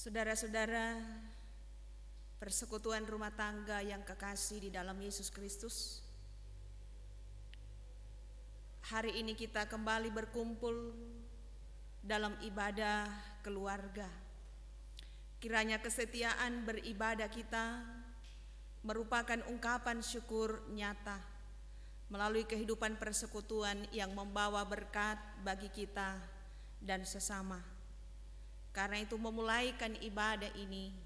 Saudara-saudara, persekutuan rumah tangga yang kekasih di dalam Yesus Kristus, hari ini kita kembali berkumpul dalam ibadah keluarga. Kiranya kesetiaan beribadah kita merupakan ungkapan syukur nyata melalui kehidupan persekutuan yang membawa berkat bagi kita dan sesama. Karena itu memulaikan ibadah ini,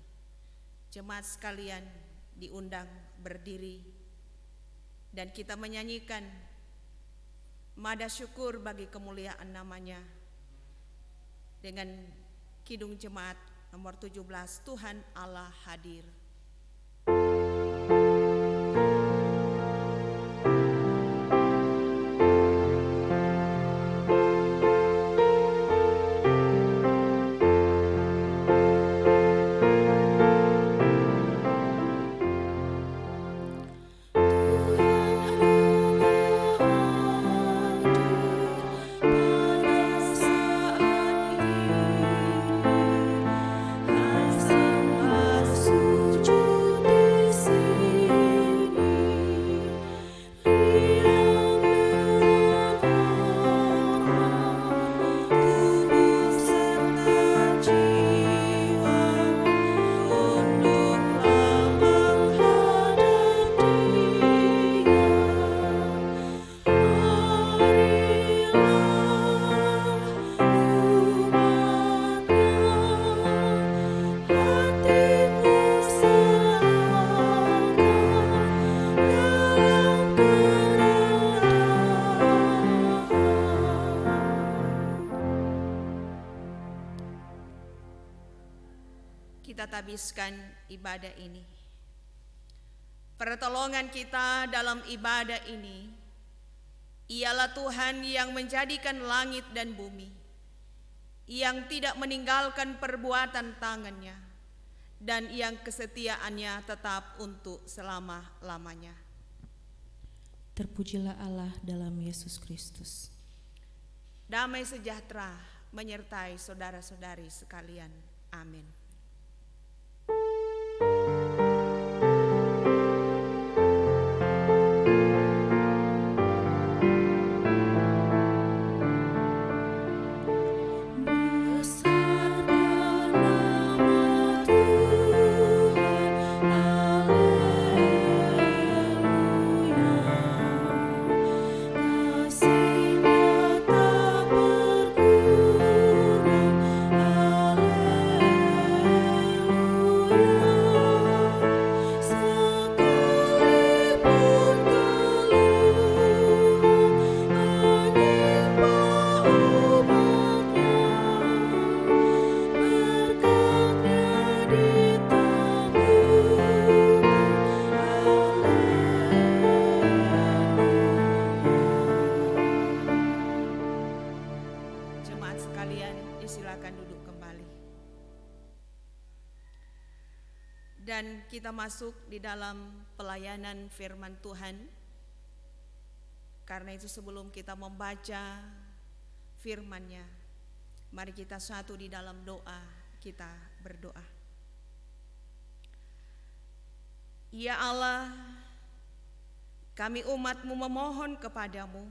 jemaat sekalian diundang berdiri dan kita menyanyikan mada syukur bagi kemuliaan namanya dengan kidung jemaat nomor 17, Tuhan Allah hadir. Kita tabiskan ibadah ini. Pertolongan kita dalam ibadah ini ialah Tuhan yang menjadikan langit dan bumi, yang tidak meninggalkan perbuatan tangannya, dan yang kesetiaannya tetap untuk selama-lamanya. Terpujilah Allah dalam Yesus Kristus. Damai sejahtera menyertai saudara-saudari sekalian. Amin. Dan kita masuk di dalam pelayanan firman Tuhan. Karena itu sebelum kita membaca firman-Nya, mari kita satu di dalam doa, kita berdoa. Ya Allah, kami umat-Mu memohon kepadamu,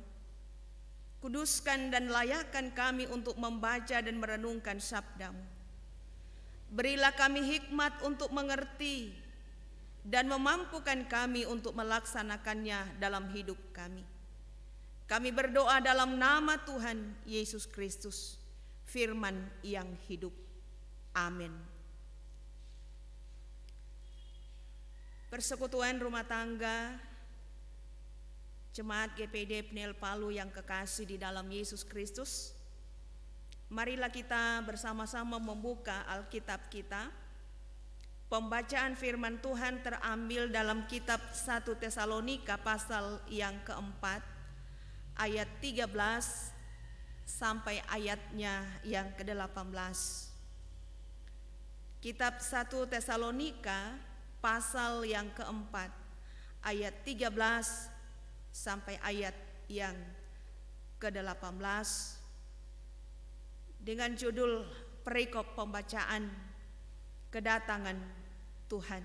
kuduskan dan layakkan kami untuk membaca dan merenungkan sabda-Mu. Berilah kami hikmat untuk mengerti dan memampukan kami untuk melaksanakannya dalam hidup kami. Kami berdoa dalam nama Tuhan Yesus Kristus, firman yang hidup. Amin. Persekutuan rumah tangga Jemaat GPD Pnel Palu yang kekasih di dalam Yesus Kristus, marilah kita bersama-sama membuka Alkitab kita. Pembacaan firman Tuhan terambil dalam kitab 1 Tesalonika pasal yang keempat, ayat 13 sampai ayatnya yang ke-18. Kitab 1 Tesalonika pasal yang keempat, ayat 13 sampai ayat yang ke-18. Dengan judul perikop pembacaan kedatangan Tuhan.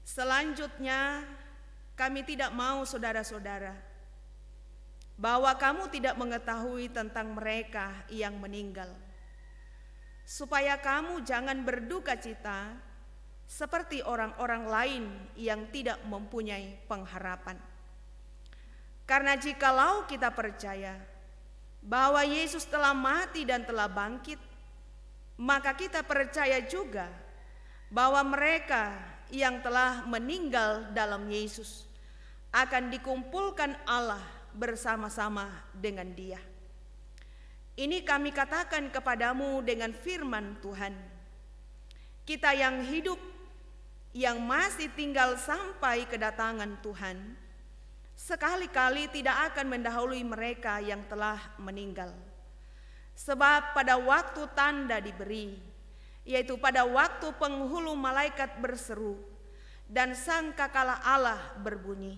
Selanjutnya, kami tidak mau saudara-saudara bahwa kamu tidak mengetahui tentang mereka yang meninggal, supaya kamu jangan berduka cita seperti orang-orang lain yang tidak mempunyai pengharapan. Karena jikalau kita percaya bahwa Yesus telah mati dan telah bangkit, maka kita percaya juga bahwa mereka yang telah meninggal dalam Yesus akan dikumpulkan Allah bersama-sama dengan Dia. Ini kami katakan kepadamu dengan firman Tuhan. Kita yang hidup, yang masih tinggal sampai kedatangan Tuhan, sekali-kali tidak akan mendahului mereka yang telah meninggal. Sebab pada waktu tanda diberi, yaitu pada waktu penghulu malaikat berseru dan sangkakala Allah berbunyi,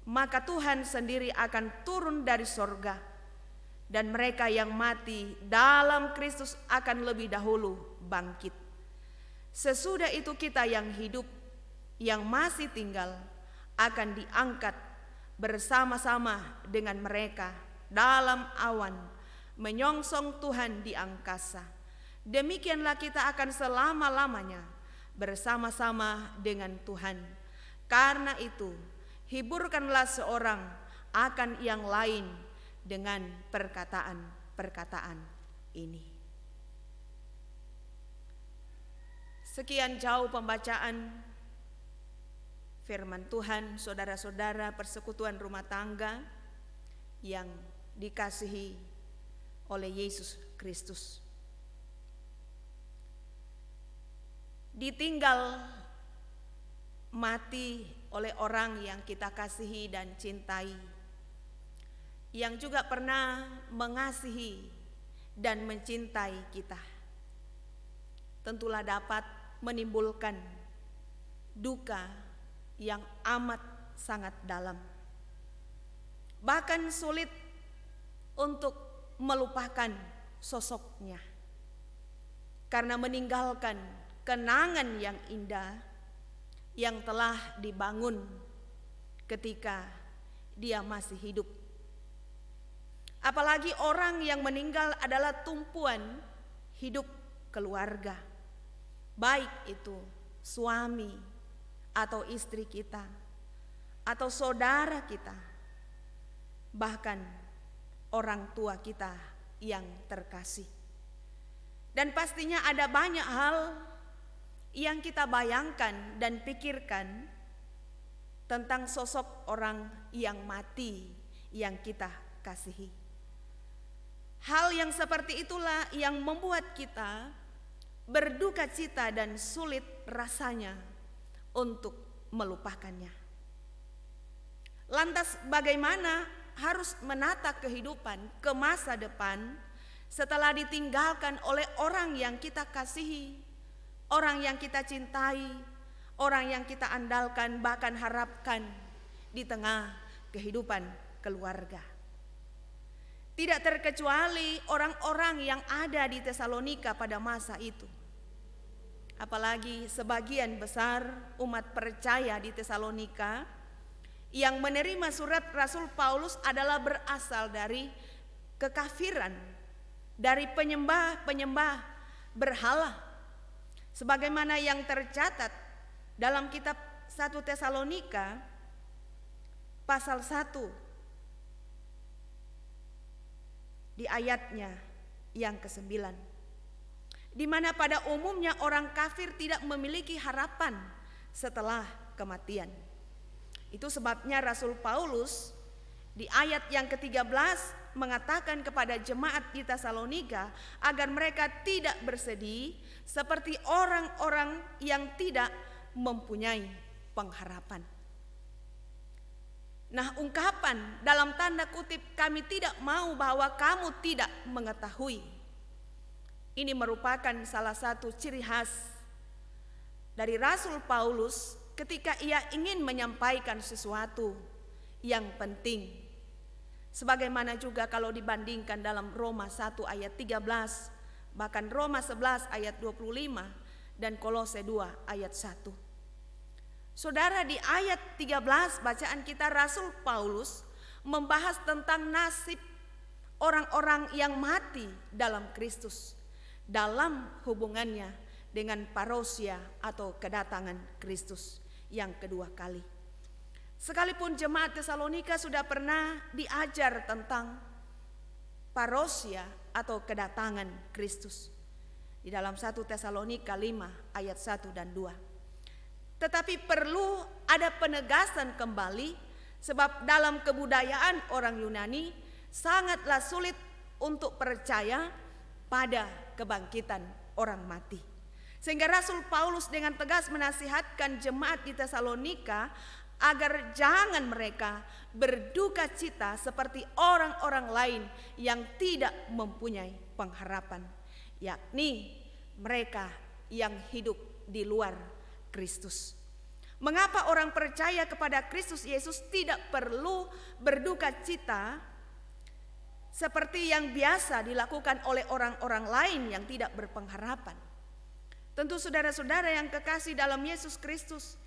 maka Tuhan sendiri akan turun dari sorga, dan mereka yang mati dalam Kristus akan lebih dahulu bangkit. Sesudah itu kita yang hidup, yang masih tinggal, akan diangkat bersama-sama dengan mereka dalam awan menyongsong Tuhan di angkasa. Demikianlah kita akan selama-lamanya bersama-sama dengan Tuhan. Karena itu, hiburkanlah seorang akan yang lain dengan perkataan-perkataan ini. Sekian jauh pembacaan firman Tuhan, saudara-saudara persekutuan rumah tangga yang dikasihi oleh Yesus Kristus. Ditinggal mati oleh orang yang kita kasihi dan cintai, yang juga pernah mengasihi dan mencintai kita, tentulah dapat menimbulkan duka yang amat sangat dalam. Bahkan sulit untuk melupakan sosoknya, karena meninggalkan kenangan yang indah yang telah dibangun ketika dia masih hidup. Apalagi orang yang meninggal adalah tumpuan hidup keluarga, baik itu suami atau istri kita, atau saudara kita, bahkan orang tua kita yang terkasih. Dan pastinya ada banyak hal yang kita bayangkan dan pikirkan tentang sosok orang yang mati yang kita kasihi. Hal yang seperti itulah yang membuat kita berduka cita dan sulit rasanya untuk melupakannya. Lantas bagaimana harus menata kehidupan ke masa depan setelah ditinggalkan oleh orang yang kita kasihi, orang yang kita cintai, orang yang kita andalkan, bahkan harapkan di tengah kehidupan keluarga. Tidak terkecuali orang-orang yang ada di Tesalonika pada masa itu. Apalagi sebagian besar umat percaya di Tesalonika yang menerima surat Rasul Paulus adalah berasal dari kekafiran, dari penyembah-penyembah berhala. Sebagaimana yang tercatat dalam kitab 1 Tesalonika pasal 1 di ayatnya yang ke-9, di mana pada umumnya orang kafir tidak memiliki harapan setelah kematian. Itu sebabnya Rasul Paulus di ayat yang ke-13 mengatakan kepada jemaat di Tesalonika agar mereka tidak bersedih seperti orang-orang yang tidak mempunyai pengharapan. Nah, ungkapan dalam tanda kutip kami tidak mau bahwa kamu tidak mengetahui, ini merupakan salah satu ciri khas dari Rasul Paulus ketika ia ingin menyampaikan sesuatu yang penting. Sebagaimana juga kalau dibandingkan dalam Roma 1 ayat 13 bahkan Roma 11 ayat 25 dan Kolose 2 ayat 1. Saudara, di ayat 13 bacaan kita Rasul Paulus membahas tentang nasib orang-orang yang mati dalam Kristus dalam hubungannya dengan parousia atau kedatangan Kristus yang kedua kali. Sekalipun jemaat Tesalonika sudah pernah diajar tentang parousia atau kedatangan Kristus di dalam 1 Tesalonika 5 ayat 1 dan 2. Tetapi perlu ada penegasan kembali, sebab dalam kebudayaan orang Yunani sangatlah sulit untuk percaya pada kebangkitan orang mati. Sehingga Rasul Paulus dengan tegas menasihatkan jemaat di Tesalonika agar jangan mereka berduka cita seperti orang-orang lain yang tidak mempunyai pengharapan, yakni mereka yang hidup di luar Kristus. Mengapa orang percaya kepada Kristus Yesus tidak perlu berduka cita seperti yang biasa dilakukan oleh orang-orang lain yang tidak berpengharapan? Tentu saudara-saudara yang kekasih dalam Yesus Kristus,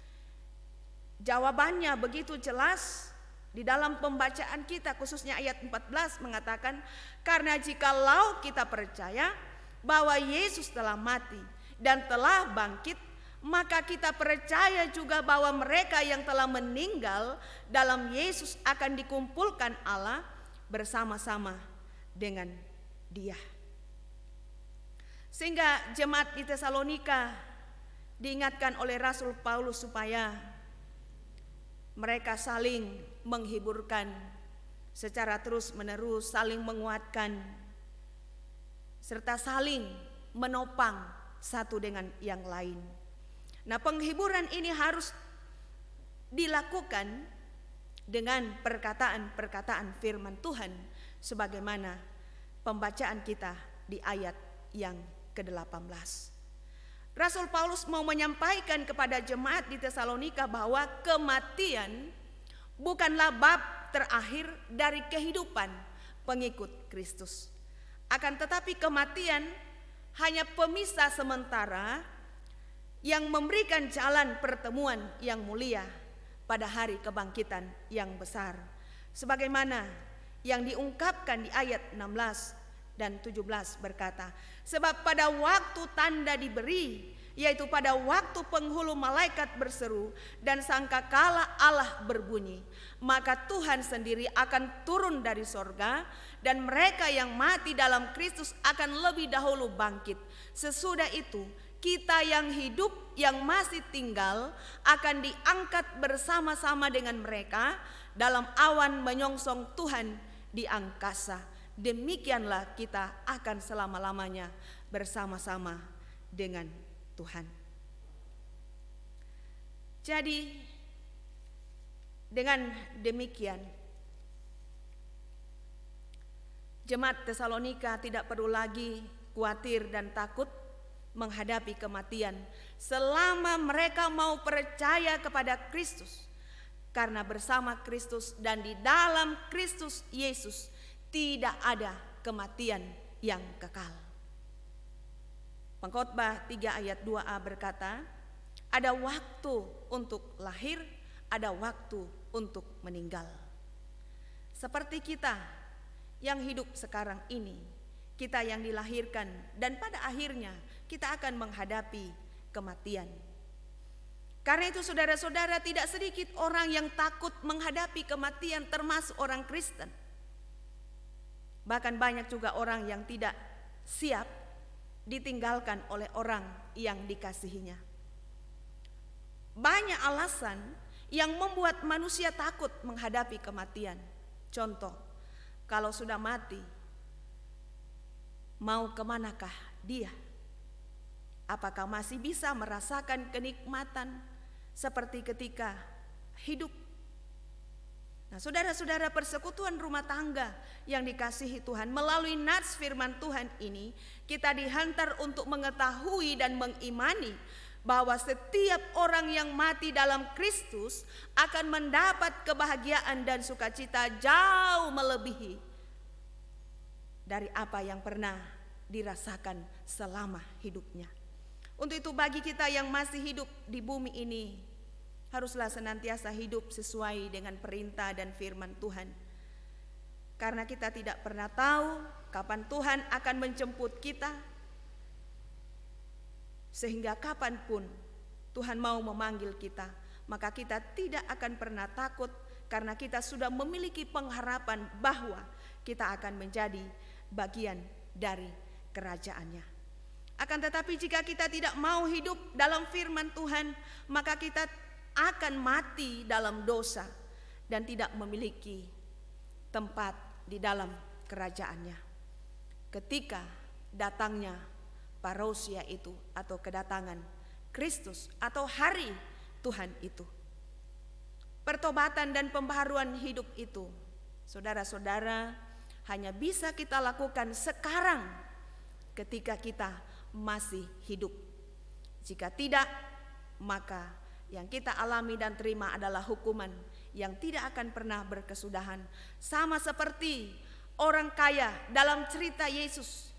jawabannya begitu jelas di dalam pembacaan kita, khususnya ayat 14 mengatakan, karena jikalau kita percaya bahwa Yesus telah mati dan telah bangkit, maka kita percaya juga bahwa mereka yang telah meninggal dalam Yesus akan dikumpulkan Allah bersama-sama dengan Dia. Sehingga jemaat di Tesalonika diingatkan oleh Rasul Paulus supaya mereka saling menghiburkan secara terus-menerus, saling menguatkan, serta saling menopang satu dengan yang lain. Nah, penghiburan ini harus dilakukan dengan perkataan-perkataan firman Tuhan sebagaimana pembacaan kita di ayat yang ke-18. Rasul Paulus mau menyampaikan kepada jemaat di Tesalonika bahwa kematian bukanlah bab terakhir dari kehidupan pengikut Kristus. Akan tetapi kematian hanya pemisah sementara yang memberikan jalan pertemuan yang mulia pada hari kebangkitan yang besar. Sebagaimana yang diungkapkan di ayat 16 dan 17 berkata, sebab pada waktu tanda diberi, yaitu pada waktu penghulu malaikat berseru dan sangkakala Allah berbunyi, maka Tuhan sendiri akan turun dari sorga dan mereka yang mati dalam Kristus akan lebih dahulu bangkit. Sesudah itu kita yang hidup yang masih tinggal akan diangkat bersama-sama dengan mereka dalam awan menyongsong Tuhan di angkasa. Demikianlah kita akan selama-lamanya bersama-sama dengan Tuhan. Jadi dengan demikian jemaat Tesalonika tidak perlu lagi khawatir dan takut menghadapi kematian selama mereka mau percaya kepada Kristus, karena bersama Kristus dan di dalam Kristus Yesus tidak ada kematian yang kekal. Pengkhotbah 3 ayat 2a berkata, ada waktu untuk lahir, ada waktu untuk meninggal. Seperti kita yang hidup sekarang ini, kita yang dilahirkan dan pada akhirnya kita akan menghadapi kematian. Karena itu saudara-saudara, tidak sedikit orang yang takut menghadapi kematian, termasuk orang Kristen. Bahkan banyak juga orang yang tidak siap ditinggalkan oleh orang yang dikasihinya. Banyak alasan yang membuat manusia takut menghadapi kematian. Contoh, kalau sudah mati, mau kemanakah dia? Apakah masih bisa merasakan kenikmatan seperti ketika hidup? Nah, saudara-saudara, persekutuan rumah tangga yang dikasihi Tuhan, melalui nats firman Tuhan ini, kita dihantar untuk mengetahui dan mengimani bahwa setiap orang yang mati dalam Kristus akan mendapat kebahagiaan dan sukacita jauh melebihi dari apa yang pernah dirasakan selama hidupnya. Untuk itu bagi kita yang masih hidup di bumi ini, haruslah senantiasa hidup sesuai dengan perintah dan firman Tuhan. Karena kita tidak pernah tahu kapan Tuhan akan menjemput kita, sehingga kapanpun Tuhan mau memanggil kita, maka kita tidak akan pernah takut karena kita sudah memiliki pengharapan bahwa kita akan menjadi bagian dari kerajaannya. Akan tetapi jika kita tidak mau hidup dalam firman Tuhan, maka kita akan mati dalam dosa dan tidak memiliki tempat di dalam kerajaannya. Ketika datangnya parousia itu atau kedatangan Kristus atau hari Tuhan itu. Pertobatan dan pembaharuan hidup itu, saudara-saudara, hanya bisa kita lakukan sekarang ketika kita masih hidup. Jika tidak, maka yang kita alami dan terima adalah hukuman yang tidak akan pernah berkesudahan. Sama seperti orang kaya dalam cerita Yesus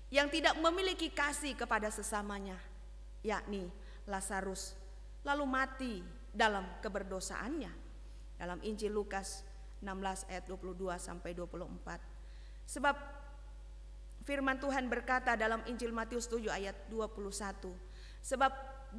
yang tidak memiliki kasih kepada sesamanya, yakni Lazarus, lalu mati dalam keberdosaannya. Dalam Injil Lukas 16 ayat 22 sampai 24. Sebab firman Tuhan berkata dalam Injil Matius 7 ayat 21, sebab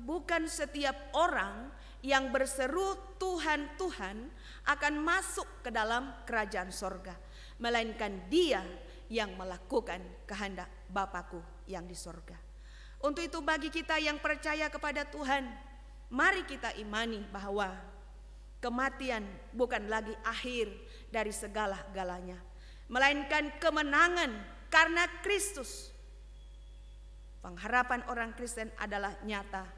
bukan setiap orang yang berseru Tuhan, Tuhan akan masuk ke dalam kerajaan sorga, melainkan dia yang melakukan kehendak Bapa-Ku yang di sorga. Untuk itu bagi kita yang percaya kepada Tuhan, mari kita imani bahwa kematian bukan lagi akhir dari segala-galanya, melainkan kemenangan karena Kristus. Pengharapan orang Kristen adalah nyata,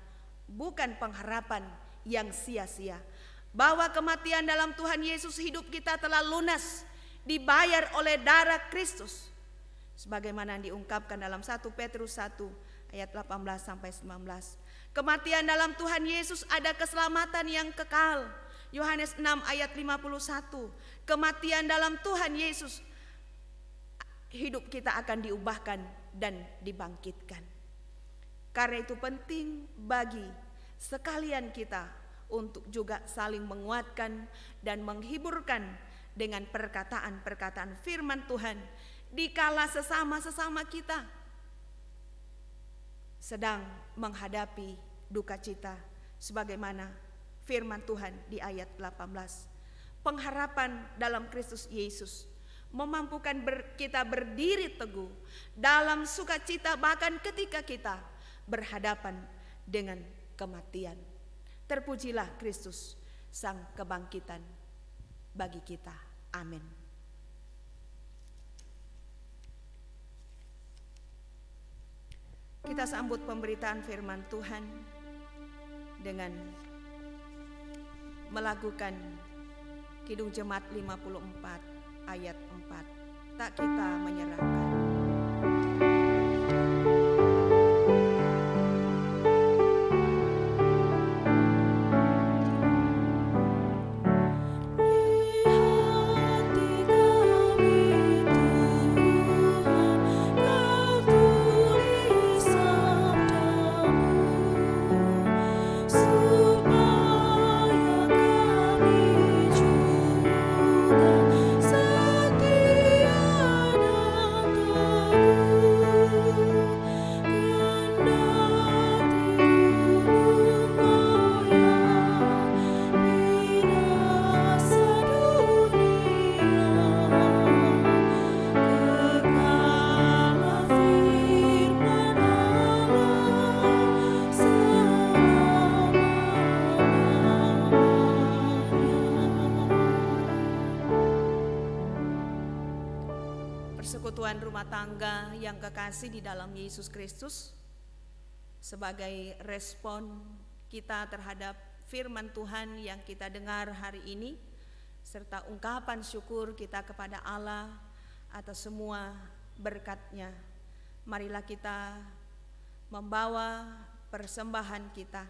bukan pengharapan yang sia-sia. Bahwa kematian dalam Tuhan Yesus, hidup kita telah lunas, dibayar oleh darah Kristus. Sebagaimana diungkapkan dalam 1 Petrus 1 ayat 18 sampai 19. Kematian dalam Tuhan Yesus ada keselamatan yang kekal. Yohanes 6 ayat 51. Kematian dalam Tuhan Yesus, hidup kita akan diubahkan dan dibangkitkan. Karena itu penting bagi sekalian kita untuk juga saling menguatkan dan menghiburkan dengan perkataan-perkataan firman Tuhan dikala sesama-sesama kita sedang menghadapi duka cita, sebagaimana firman Tuhan di ayat 18. Pengharapan dalam Kristus Yesus memampukan kita berdiri teguh dalam sukacita bahkan ketika kita berhadapan dengan kematian. Terpujilah Kristus, sang kebangkitan bagi kita. Amin. Kita sambut pemberitaan firman Tuhan dengan melakukan Kidung Jemaat 54 ayat 4. Tak kita menyerahkan. Persekutuan rumah tangga yang kekasih di dalam Yesus Kristus, sebagai respon kita terhadap firman Tuhan yang kita dengar hari ini, serta ungkapan syukur kita kepada Allah atas semua berkat-Nya, marilah kita membawa persembahan kita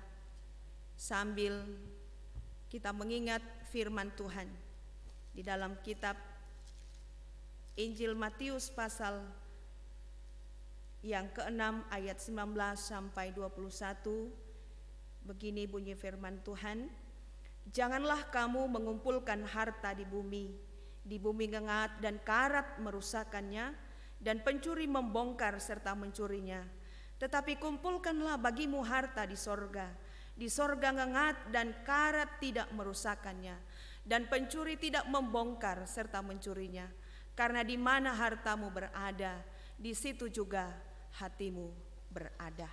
sambil kita mengingat firman Tuhan di dalam kitab Injil Matius pasal yang ke-6 ayat 19 sampai 21. Begini bunyi firman Tuhan. Janganlah kamu mengumpulkan harta di bumi ngengat dan karat merusakkannya, dan pencuri membongkar serta mencurinya. Tetapi kumpulkanlah bagimu harta di sorga ngengat dan karat tidak merusakkannya, dan pencuri tidak membongkar serta mencurinya. Karena di mana hartamu berada, di situ juga hatimu berada.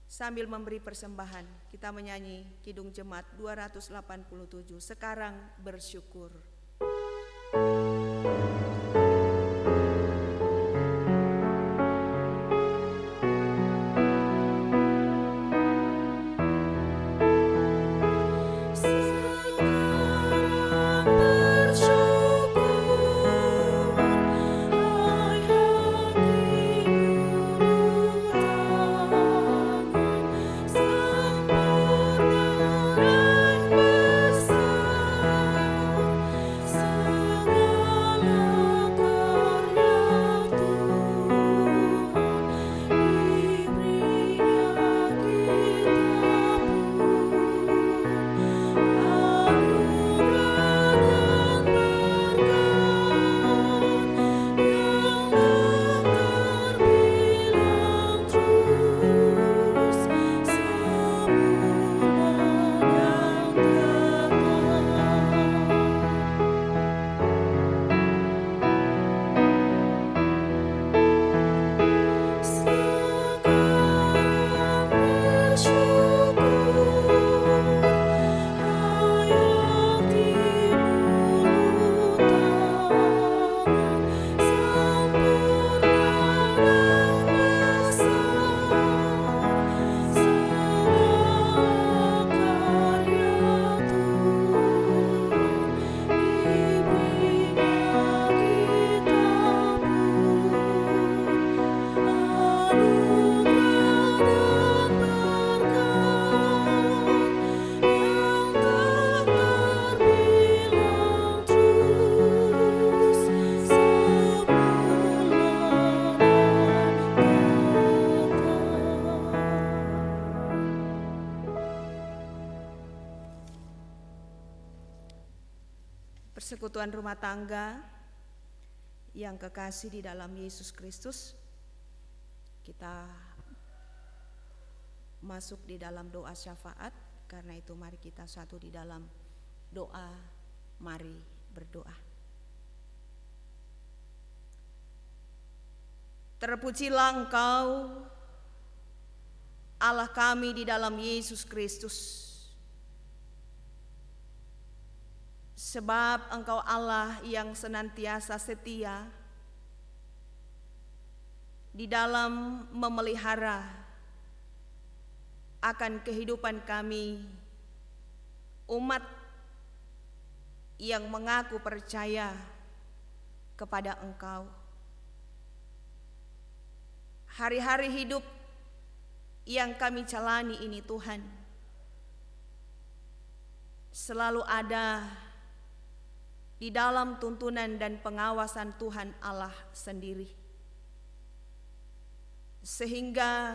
Sambil memberi persembahan, kita menyanyi Kidung Jemaat 287, Sekarang Bersyukur. Persekutuan rumah tangga yang kekasih di dalam Yesus Kristus, kita masuk di dalam doa syafaat. Karena itu mari kita satu di dalam doa, mari berdoa. Terpujilah Engkau Allah kami di dalam Yesus Kristus, sebab Engkau Allah yang senantiasa setia di dalam memelihara akan kehidupan kami, umat yang mengaku percaya kepada Engkau. Hari-hari hidup yang kami jalani ini Tuhan, selalu ada di dalam tuntunan dan pengawasan Tuhan Allah sendiri, sehingga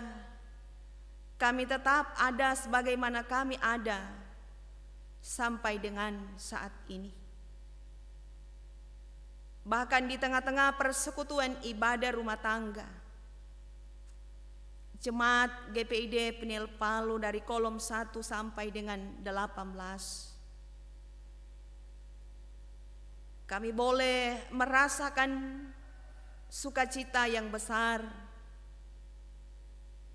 kami tetap ada sebagaimana kami ada sampai dengan saat ini. Bahkan di tengah-tengah persekutuan ibadah rumah tangga, Jemaat GPID Penil Palu dari kolom 1 sampai dengan 18, kami boleh merasakan sukacita yang besar,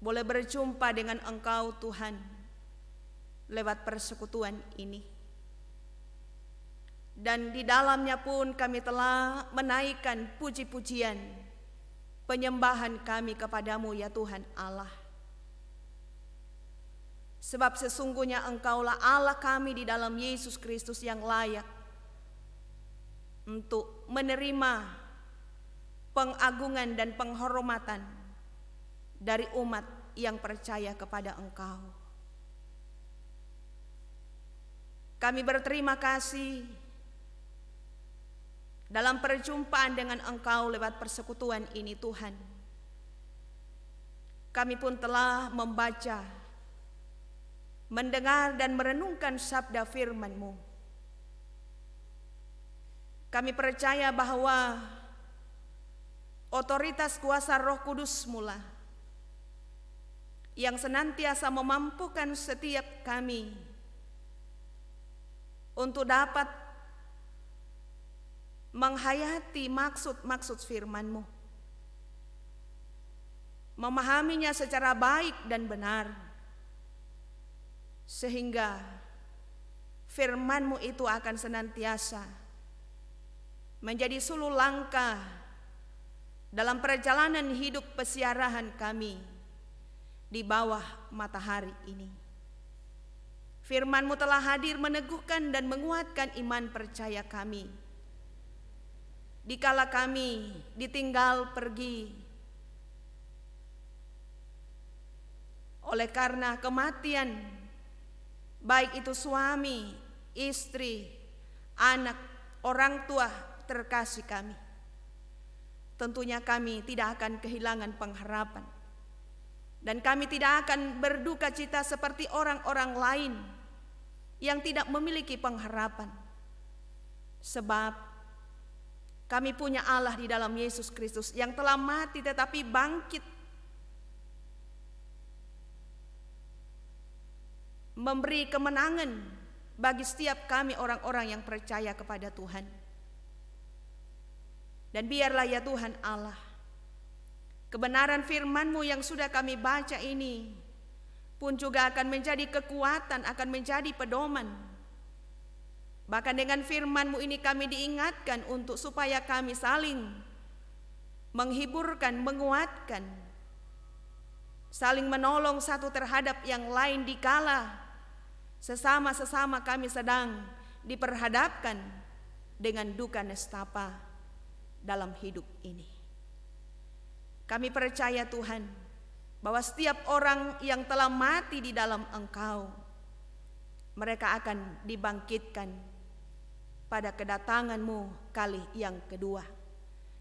boleh berjumpa dengan Engkau Tuhan lewat persekutuan ini. Dan di dalamnya pun kami telah menaikkan puji-pujian, penyembahan kami kepadamu ya Tuhan Allah. Sebab sesungguhnya Engkaulah Allah kami di dalam Yesus Kristus yang layak untuk menerima pengagungan dan penghormatan dari umat yang percaya kepada Engkau. Kami berterima kasih dalam perjumpaan dengan Engkau lewat persekutuan ini Tuhan. Kami pun telah membaca, mendengar dan merenungkan sabda firman-Mu. Kami percaya bahwa otoritas kuasa Roh Kudus mula yang senantiasa memampukan setiap kami untuk dapat menghayati maksud-maksud firman-Mu, memahaminya secara baik dan benar, sehingga firman-Mu itu akan senantiasa menjadi sulu langkah dalam perjalanan hidup pesiarahan kami di bawah matahari ini. Firman-Mu telah hadir meneguhkan dan menguatkan iman percaya kami dikala kami ditinggal pergi oleh karena kematian, baik itu suami, istri, anak, orang tua terkasih kami. Tentunya kami tidak akan kehilangan pengharapan, dan kami tidak akan berduka cita seperti orang-orang lain yang tidak memiliki pengharapan, sebab kami punya Allah di dalam Yesus Kristus yang telah mati tetapi bangkit, memberi kemenangan bagi setiap kami orang-orang yang percaya kepada Tuhan. Dan biarlah ya Tuhan Allah, kebenaran firman-Mu yang sudah kami baca ini pun juga akan menjadi kekuatan, akan menjadi pedoman. Bahkan dengan firman-Mu ini kami diingatkan untuk supaya kami saling menghiburkan, menguatkan, saling menolong satu terhadap yang lain dikala sesama-sesama kami sedang diperhadapkan dengan duka nestapa dalam hidup ini. Kami percaya Tuhan bahwa setiap orang yang telah mati di dalam Engkau, mereka akan dibangkitkan pada kedatangan-Mu kali yang kedua.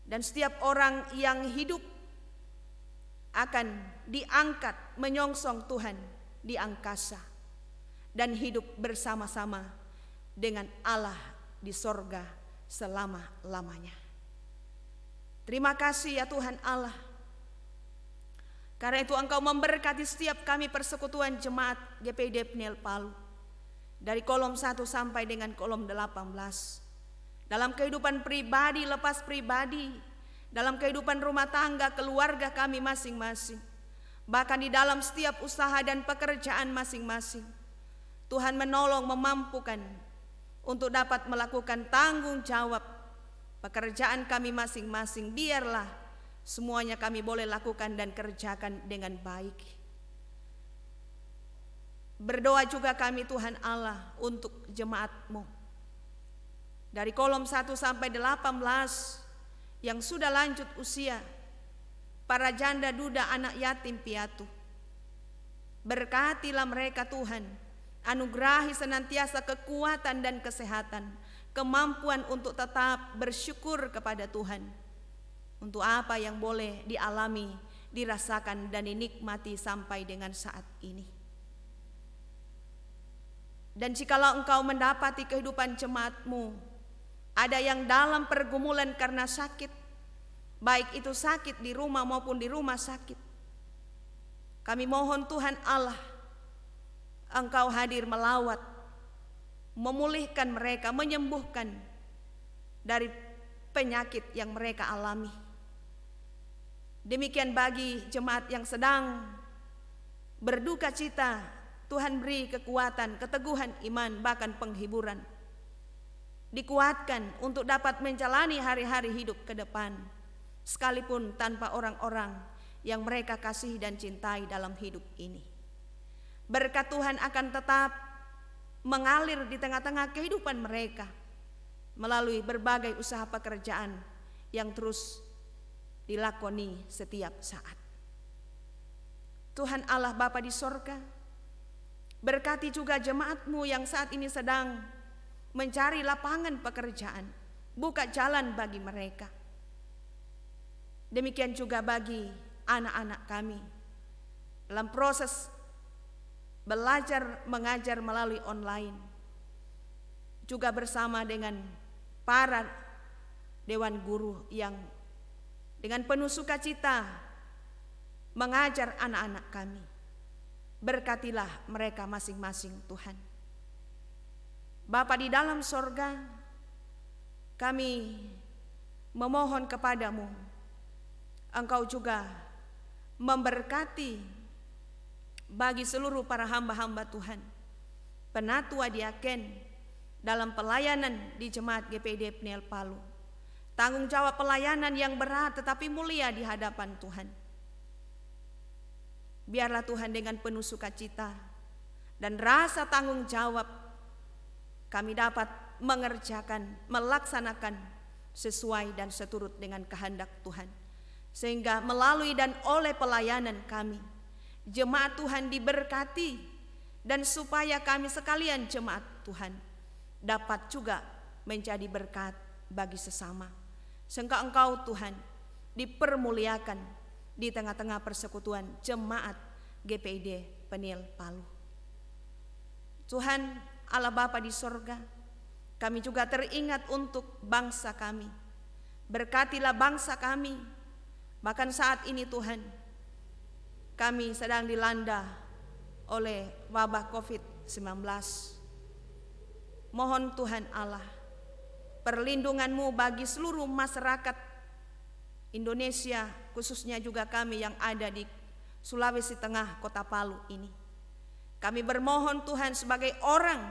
Dan setiap orang yang hidup akan diangkat menyongsong Tuhan di angkasa dan hidup bersama-sama dengan Allah di sorga selama-lamanya. Terima kasih ya Tuhan Allah, karena itu Engkau memberkati setiap kami persekutuan jemaat GPID Pniel Palu, dari kolom 1 sampai dengan kolom 18. Dalam kehidupan pribadi, lepas pribadi, dalam kehidupan rumah tangga, keluarga kami masing-masing, bahkan di dalam setiap usaha dan pekerjaan masing-masing, Tuhan menolong, memampukan untuk dapat melakukan tanggung jawab pekerjaan kami masing-masing. Biarlah semuanya kami boleh lakukan dan kerjakan dengan baik. Berdoa juga kami Tuhan Allah untuk jemaat-Mu dari kolom 1 sampai 18 yang sudah lanjut usia, para janda, duda, anak yatim piatu. Berkatilah mereka Tuhan, anugerahi senantiasa kekuatan dan kesehatan, kemampuan untuk tetap bersyukur kepada Tuhan untuk apa yang boleh dialami, dirasakan dan dinikmati sampai dengan saat ini. Dan jikalau Engkau mendapati kehidupan jemaat-Mu ada yang dalam pergumulan karena sakit, baik itu sakit di rumah maupun di rumah sakit, kami mohon Tuhan Allah, Engkau hadir melawat, memulihkan mereka, menyembuhkan dari penyakit yang mereka alami. Demikian bagi jemaat yang sedang berduka cita, Tuhan beri kekuatan, keteguhan iman, bahkan penghiburan. Dikuatkan untuk dapat menjalani hari-hari hidup ke depan, sekalipun tanpa orang-orang yang mereka kasihi dan cintai dalam hidup ini. Berkat Tuhan akan tetap mengalir di tengah-tengah kehidupan mereka melalui berbagai usaha pekerjaan yang terus dilakoni setiap saat. Tuhan Allah Bapa di sorga, berkati juga jemaat-Mu yang saat ini sedang mencari lapangan pekerjaan, buka jalan bagi mereka. Demikian juga bagi anak-anak kami dalam proses belajar mengajar melalui online, juga bersama dengan para dewan guru yang dengan penuh sukacita mengajar anak-anak kami. Berkatilah mereka masing-masing Tuhan. Bapa di dalam sorga, kami memohon kepadamu, Engkau juga memberkati bagi seluruh para hamba-hamba Tuhan, penatua diaken dalam pelayanan di Jemaat GPID Peniel Palu. Tanggung jawab pelayanan yang berat tetapi mulia di hadapan Tuhan. Biarlah Tuhan dengan penuh sukacita dan rasa tanggung jawab kami dapat mengerjakan, melaksanakan sesuai dan seturut dengan kehendak Tuhan. Sehingga melalui dan oleh pelayanan kami, jemaat Tuhan diberkati, dan supaya kami sekalian jemaat Tuhan dapat juga menjadi berkat bagi sesama. Sehingga Engkau Tuhan dipermuliakan di tengah-tengah persekutuan jemaat GPID Peniel Palu. Tuhan Allah Bapa di sorga, kami juga teringat untuk bangsa kami. Berkatilah bangsa kami. Bahkan saat ini Tuhan, kami sedang dilanda oleh wabah COVID-19. Mohon Tuhan Allah, perlindungan-Mu bagi seluruh masyarakat Indonesia, khususnya juga kami yang ada di Sulawesi Tengah, Kota Palu ini. Kami bermohon Tuhan sebagai orang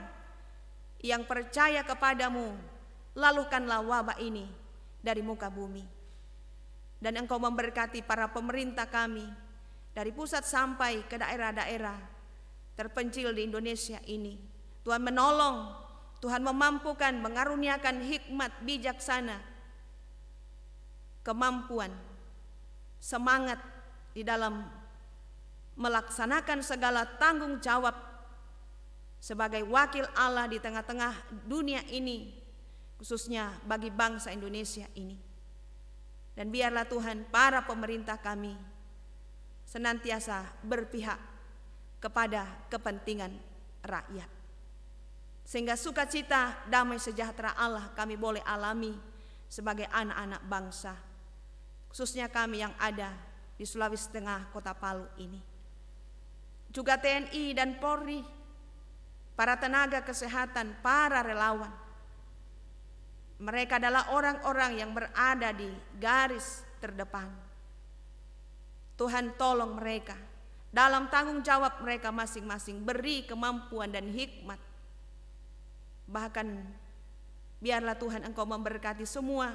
yang percaya kepadamu, lalukanlah wabah ini dari muka bumi. Dan Engkau memberkati para pemerintah kami dari pusat sampai ke daerah-daerah terpencil di Indonesia ini. Tuhan menolong, Tuhan memampukan, mengaruniakan hikmat bijaksana, kemampuan, semangat di dalam melaksanakan segala tanggung jawab sebagai wakil Allah di tengah-tengah dunia ini, khususnya bagi bangsa Indonesia ini. Dan biarlah Tuhan para pemerintah kami senantiasa berpihak kepada kepentingan rakyat, sehingga sukacita, damai sejahtera Allah kami boleh alami sebagai anak-anak bangsa, khususnya kami yang ada di Sulawesi Tengah, Kota Palu ini. Juga TNI dan Polri, para tenaga kesehatan, para relawan. Mereka adalah orang-orang yang berada di garis terdepan. Tuhan tolong mereka dalam tanggung jawab mereka masing-masing, beri kemampuan dan hikmat. Bahkan biarlah Tuhan Engkau memberkati semua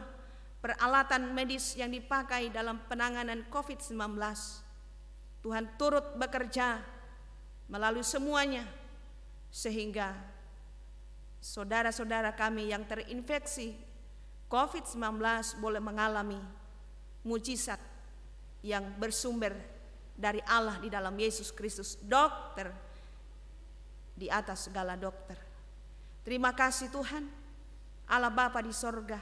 peralatan medis yang dipakai dalam penanganan COVID-19. Tuhan turut bekerja melalui semuanya, sehingga saudara-saudara kami yang terinfeksi COVID-19 boleh mengalami mujizat yang bersumber dari Allah di dalam Yesus Kristus, dokter di atas segala dokter. Terima kasih Tuhan, Allah Bapa di sorga.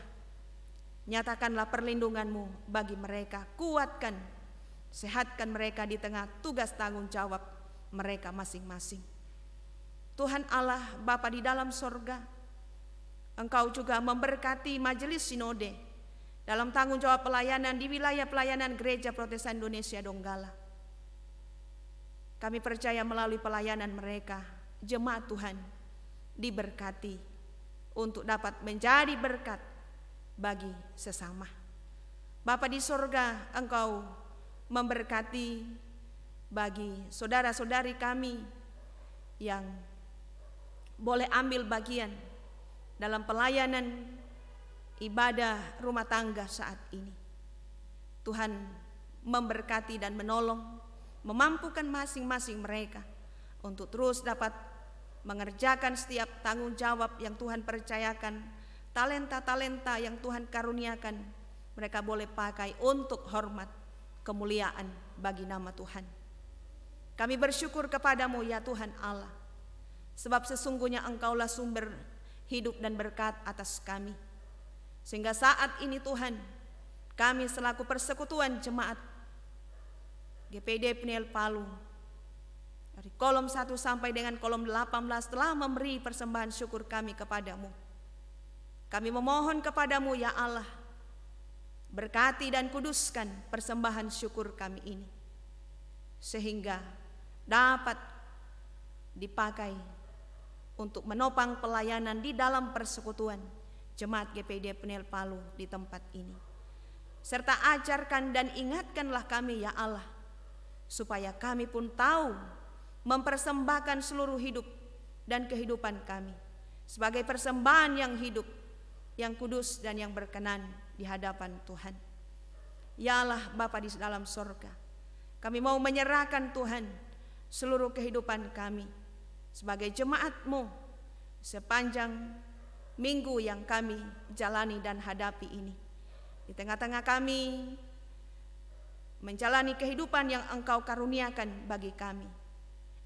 Nyatakanlah perlindungan-Mu bagi mereka, kuatkan, sehatkan mereka di tengah tugas tanggung jawab mereka masing-masing. Tuhan Allah Bapa di dalam sorga, Engkau juga memberkati majelis sinode dalam tanggung jawab pelayanan di wilayah pelayanan Gereja Protestan Indonesia Donggala. Kami percaya melalui pelayanan mereka, jemaat Tuhan diberkati untuk dapat menjadi berkat bagi sesama. Bapa di sorga, Engkau memberkati bagi saudara-saudari kami yang boleh ambil bagian dalam pelayanan ibadah rumah tangga saat ini. Tuhan memberkati dan menolong, memampukan masing-masing mereka untuk terus dapat mengerjakan setiap tanggung jawab yang Tuhan percayakan, talenta-talenta yang Tuhan karuniakan, mereka boleh pakai untuk hormat, kemuliaan bagi nama Tuhan. Kami bersyukur kepadamu ya Tuhan Allah, sebab sesungguhnya Engkaulah sumber hidup dan berkat atas kami. Sehingga saat ini Tuhan, kami selaku persekutuan jemaat GPD Pniel Palu, dari kolom 1 sampai dengan kolom 18 telah memberi persembahan syukur kami kepadamu. Kami memohon kepadamu ya Allah, berkati dan kuduskan persembahan syukur kami ini, sehingga dapat dipakai untuk menopang pelayanan di dalam persekutuan Jemaat GPD Pniel Palu di tempat ini. Serta ajarkan dan ingatkanlah kami ya Allah, supaya kami pun tahu mempersembahkan seluruh hidup dan kehidupan kami sebagai persembahan yang hidup, yang kudus dan yang berkenan di hadapan Tuhan. Ya Allah Bapa di dalam sorga, kami mau menyerahkan Tuhan seluruh kehidupan kami sebagai jemaat-Mu sepanjang minggu yang kami jalani dan hadapi ini. Di tengah-tengah kami menjalani kehidupan yang Engkau karuniakan bagi kami.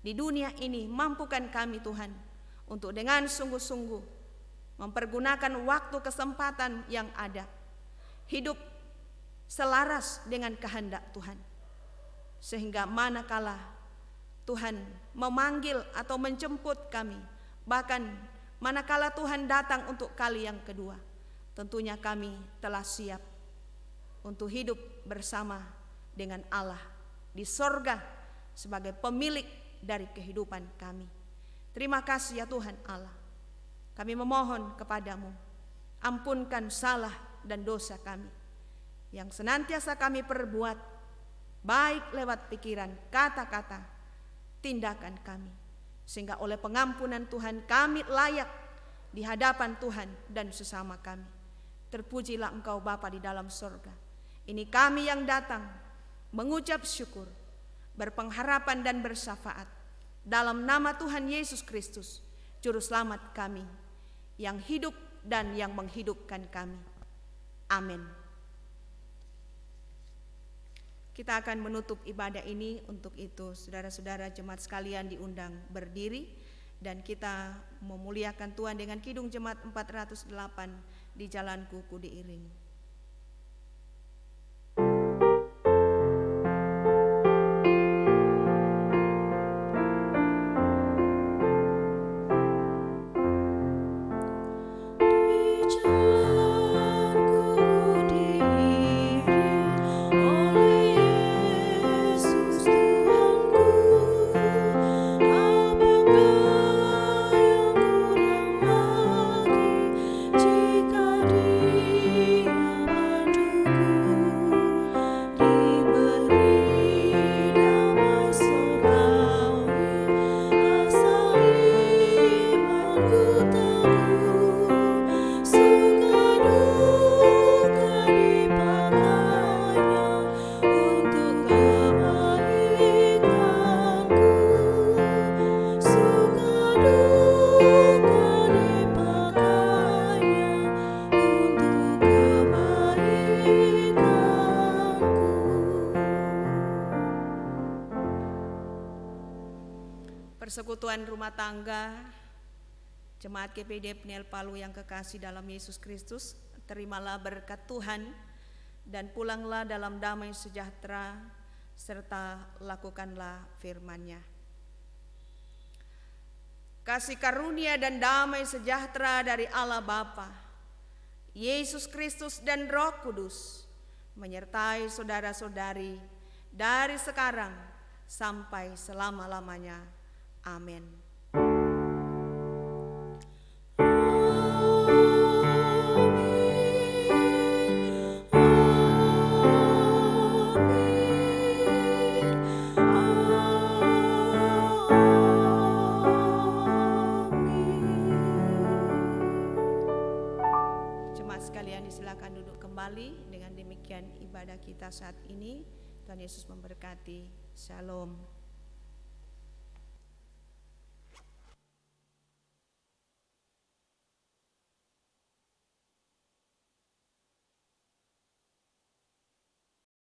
Di dunia ini mampukan kami Tuhan untuk dengan sungguh-sungguh mempergunakan waktu kesempatan yang ada, hidup selaras dengan kehendak Tuhan. Sehingga manakala Tuhan memanggil atau menjemput kami, bahkan manakala Tuhan datang untuk kali yang kedua, tentunya kami telah siap untuk hidup bersama dengan Allah di sorga sebagai pemilik dari kehidupan kami. Terima kasih ya Tuhan Allah. Kami memohon kepadamu, ampunkan salah dan dosa kami yang senantiasa kami perbuat, baik lewat pikiran, kata-kata, tindakan kami, sehingga oleh pengampunan Tuhan kami layak di hadapan Tuhan dan sesama kami. Terpujilah Engkau Bapa di dalam sorga. Ini kami yang datang mengucap syukur, berpengharapan dan bersyafaat dalam nama Tuhan Yesus Kristus, Juru Selamat kami, yang hidup dan yang menghidupkan kami. Amin. Kita akan menutup ibadah ini. Untuk itu saudara-saudara jemaat sekalian diundang berdiri, dan kita memuliakan Tuhan dengan Kidung Jemaat 408 di Jalanku Ku Diiringi. Persekutuan rumah tangga Jemaat GPD Pniel Palu yang kekasih dalam Yesus Kristus, terimalah berkat Tuhan dan pulanglah dalam damai sejahtera, serta lakukanlah firman-Nya. Kasih karunia dan damai sejahtera dari Allah Bapa, Yesus Kristus dan Roh Kudus menyertai saudara-saudari dari sekarang sampai selama-lamanya. Amin. Jemaat sekalian disilakan duduk kembali. Dengan demikian ibadah kita saat ini, Tuhan Yesus memberkati. Shalom.